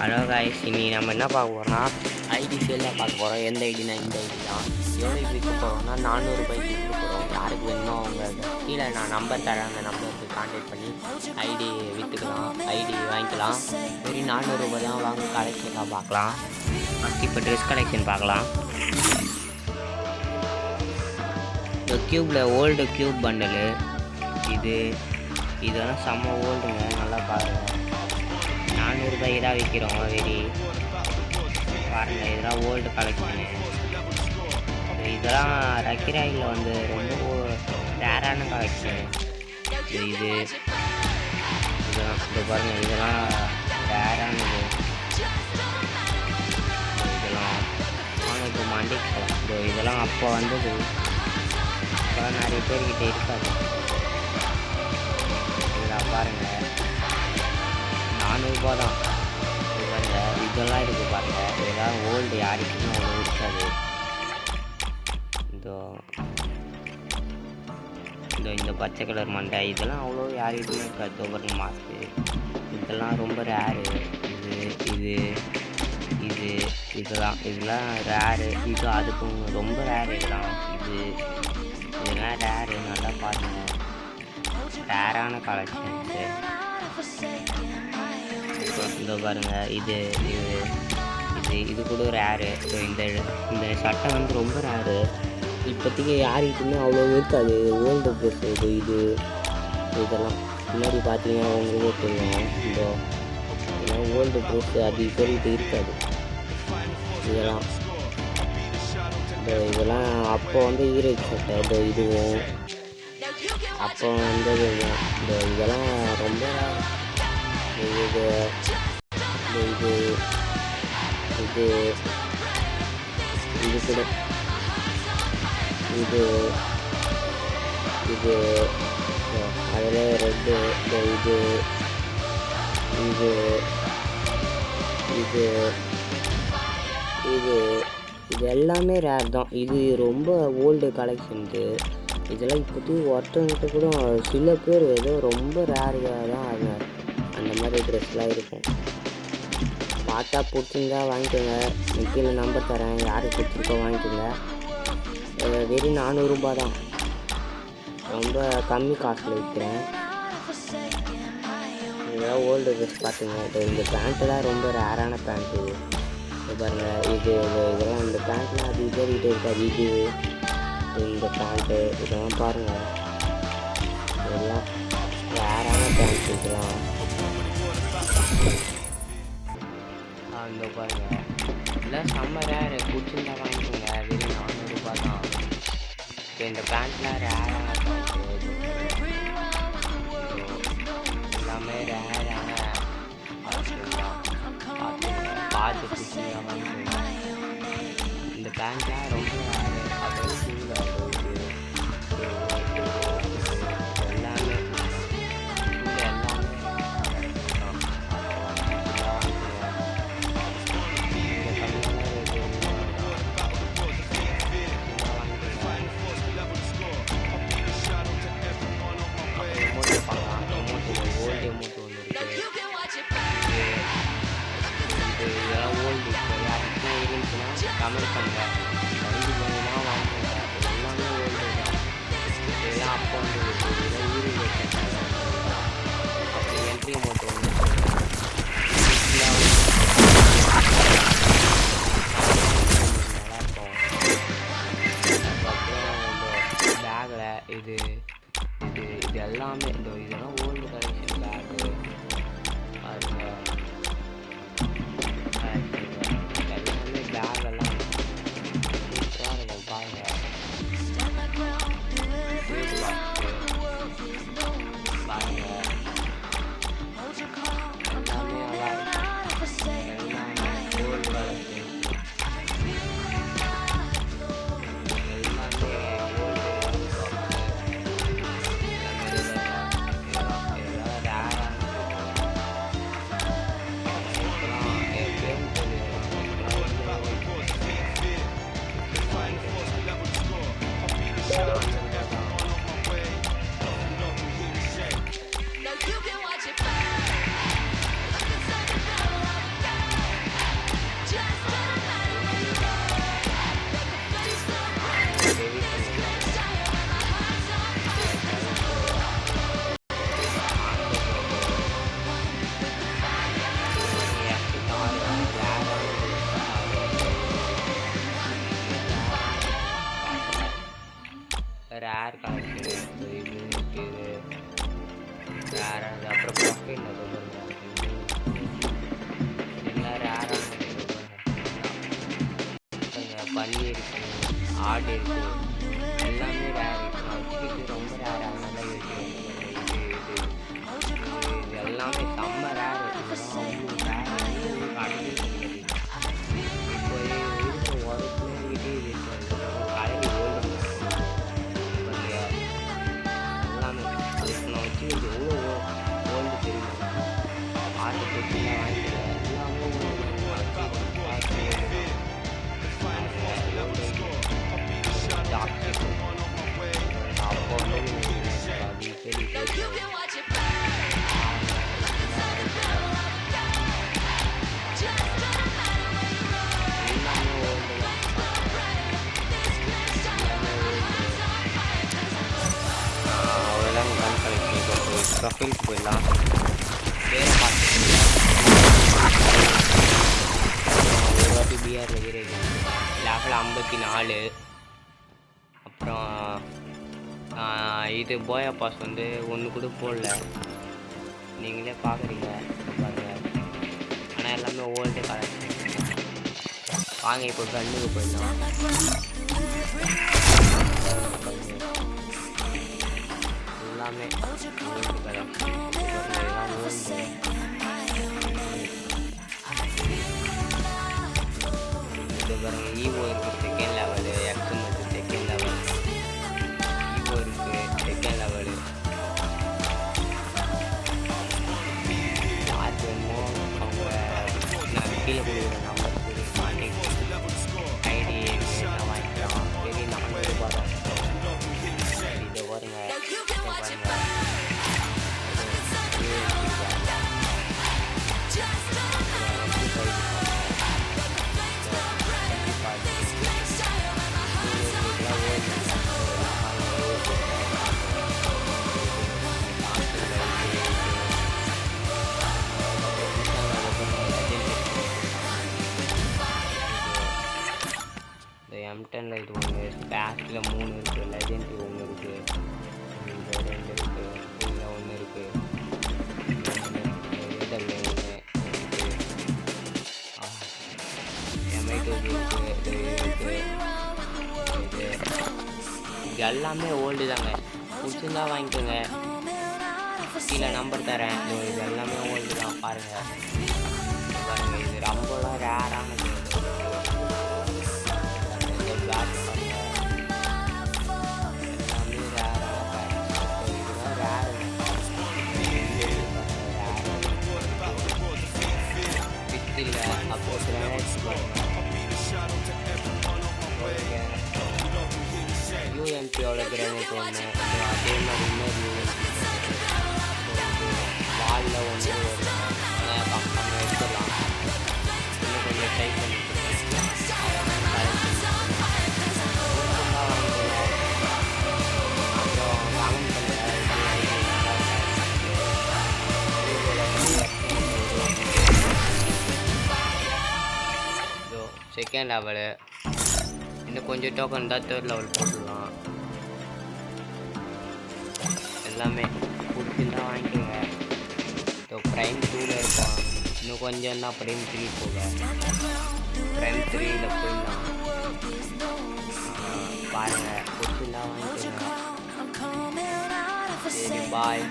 Hello guys, இன்னைக்கு நம்ம என்ன பார்க்க போகிறோம்னா ஐடி சேலில் பார்க்க போகிறோம். எந்த ஐடினா இந்த ஐடி தான். எவ்வளோக்கு விற்க போகிறோம்னா 400 ரூபாய்க்கு விற்க போகிறோம். யாருக்கு வேணுமோ அவங்க கீழே நான் நம்பர் தரேன், அந்த நம்பருக்கு கான்டாக்ட் பண்ணி ஐடி விற்றுக்கலாம், ஐடி வாங்கிக்கலாம். வெறும் 400 ரூபாய் தான். வாங்க கலெக்ஷனாக பார்க்கலாம். ஃபஸ்ட் இப்போ ட்ரெஸ் கலெக்ஷன் பார்க்கலாம். இந்த க்யூப்பில் ஓல்டு க்யூப் பண்டலு இதெல்லாம் செம்ம ஓல்டுங்க, நல்லா பாருங்கள். 400 ரூபாய்க்கு தான் விற்கிறோம். வெரி பாருங்க, இதெல்லாம் ஓல்டு கலெக்ஷனு. இதெல்லாம் ரக்கிராயில் வந்து ரொம்ப ரேரான கலெக்ஷனு. இதெல்லாம் பாருங்கள், இதெல்லாம் ரேரானது. இதெல்லாம் இப்போ மண்டிக்கு இதெல்லாம் அப்போ வந்தது, இப்போலாம் நிறைய பேர்கிட்ட இருக்காது. இதெல்லாம் பாருங்கள், 400 ரூபா தான். இதெல்லாம் இருக்குது பாருங்கள். இதெல்லாம் ஓல்டு, யாருக்குமே அவ்வளோ இருக்காது. இந்த பச்சை கலர் மண்டை இதெல்லாம் அவ்வளோ யாருக்குமே இருக்காது. தோபர் மாஸ்க்கு இதெல்லாம் ரொம்ப ரேரு. இதெல்லாம் ரேரு. இது அதுக்கும் ரொம்ப ரேரு. இதெல்லாம் ரேரு. நல்லா பாருங்கள், ரேரான கலெக்ஷன்ஸு. இந்த பாருங்கள், இது கூட ரேரு. ஸோ இந்த சட்டை வந்து ரொம்ப ரேரு. இப்போதைக்கு யாருக்கிட்டுமே அவ்வளோ இருக்காது. ஓல்டு ட்ரெஸ் இதெல்லாம் முன்னாடி பார்த்தீங்கன்னா உங்களுக்கே தெரியும். இதெல்லாம் ஓல்டு ட்ரெஸ், அது சொல்லிட்டு இருக்காது. இதெல்லாம் அப்போ வந்து ஈரேஜ் சட்டை. இதுவும் அப்போ வந்தது. இதெல்லாம் ரொம்ப இது கூட அதில் ரெட்டு. இது எல்லாமே ரேர் தான். இது ரொம்ப ஓல்டு கலெக்ஷன்ஸு. இதெல்லாம் இப்போதைக்கு ஒருத்தவங்கிட்ட கூட சில பேர் ஏதோ ரொம்ப ரேராக தான் அந்த மாதிரி ட்ரெஸ்லாம் இருக்கும். பார்த்தா பிடிச்சிருந்தா வாங்கிக்கோங்க. கீழே நம்பர் தரேன், யாருக்கு பிடிச்சிருக்கோ வாங்கிக்கோங்க. வெறும் 400 ரூபா தான். ரொம்ப கம்மி காஸ்ட்டில் விற்கிறேன். இதெல்லாம் ஓல்டு ட்ரெஸ் பார்த்துங்க. இந்த பேண்ட்டெல்லாம் ரொம்ப ரேரான பேண்ட்டு. பாருங்கள், இதெல்லாம் இந்த பேண்ட்லாம் அது இதேறிகிட்டே இருக்காது. இந்த பேண்ட்டு இதெல்லாம் பாருங்கள், இதெல்லாம் ரேரான பேண்ட். இதெல்லாம் இந்த பாருங்கள், இதெல்லாம் செம்ம ரேரு. பிடிச்சிருந்தா வாங்கிக்கோங்க. வெறும் 400 ரூபா தான். இப்போ இந்த பேண்ட்லாம் ரேரான பேண்ட்டு. எல்லாமே ரேரான பார்த்து பிடிச்சிருந்தா வாங்கிக்கோங்க. இந்த பேண்ட்லாம் ரொம்ப ரேரு. அதோட கமெண்ட் பண்ணுங்க. வண்டி வாங்கினா வாங்கிக்கோங்க. எல்லாமே ஓல்டு தான். இதெல்லாம் அப்போ வந்து அப்புறம் என்ட்ரி அமௌண்ட் வந்து நல்லாயிருக்கும். அதுக்கப்புறம் பேக்கில் இது எல்லாமே இதெல்லாம் ஓல்டு கலெக்ஷன் பேக்கு. பன்னி இருக்குது, ஆடு இருக்குது, எல்லாமே ரேர். நான் வச்சுக்கிட்டு ரொம்ப ரேர். அதனால தான் யோசிக்கிறேன். இது எல்லாமே செம்ம ரேர். இதெல்லாம் அவ்வளோ ரேர் கிடைக்கவே கிடையாது. இப்போ இருக்கிற உரத்துலேயே இது கலரி ஓல்டு எல்லாமே நான் வச்சு எவ்வளோ ஓல்டு தெரியும். ஆட்டு போட்டுலாம் வாங்கிக்கிறேன். எல்லாமே அப்போ வந்து சரி அவ்வளோதான் கன் கலெக்ஷன். ப்ரொஃபைலுக்கு போயிடலாம். பேரை பார்த்து ஒரு வாட்டி பிஆரில் வீரேஜ் லெவல் 54. அப்புறம் இது போயா பாஸ் வந்து ஒன்று கூட போடல, நீங்களே பார்க்குறீங்க பாருங்கள். ஆனால் எல்லாமே ஓல்டு கலெக்ஷன். வாங்க இப்போ கண்ணுக்கு போயிடலாம். எல்லாமே ஓல்டு கலெக்ஷன். எல்லாம் ஓல்டு. இது பாருங்கள், ஈவோ இருக்குது செகண்ட் லெவலு, எக்ஸம் இருக்குது செகண்ட் லெவல், ஈவோ இருக்குது செகண்ட் லெவலு. யார் வேணுமோ அவங்க நான் கீழே கொடுக்குற நம்பருக்கு ஐடி நான் வாங்கிக்கலாம். சரி 400 ரூபா தான். இதை பாருங்க, M10ல இது ஒன்று, ஸ்பேஸில் 3 இருக்குது, லெஜெண்ட் 1 இருக்குது, இதில் 2 இருக்குது, இதில் 1 இருக்குது, இதில் 1 இருக்குது, M8 இருக்குது, இது எல்லாமே ஓல்டு தாங்க. பிடிச்சிருந்தா வாங்கிக்கோங்க, கீழே நம்பர் தரேன். இது எல்லாமே ஓல்டு தான். பாருங்கள் பாருங்கள், இது ரொம்பலாம் ரேரானது. யூஎம்பியோட கிரானைட் ஒன்று, அதே மாதிரி இன்னொரு வாலில் ஒன்று பக்கம் எடுத்துடலாம். இன்னும் கொஞ்சம் ட்ரை பண்ணி செகண்ட் லெவலு. இன்னும் கொஞ்சம் டோக்கன் தான் தேர்ட் லெவல் போட்டுடலாம். எல்லாமே பிடிச்சிருந்தா வாங்கிக்கோங்க. ஸோ ப்ரைம் 2ல் இருப்பான். இன்னும் கொஞ்சம் தான் ப்ரைம் 3 போக. ப்ரைம் 3ல் போயிடலாம். பாருங்கள், பிடிச்சிருந்தா வாங்கிக்கோங்க. சரி, பாய்.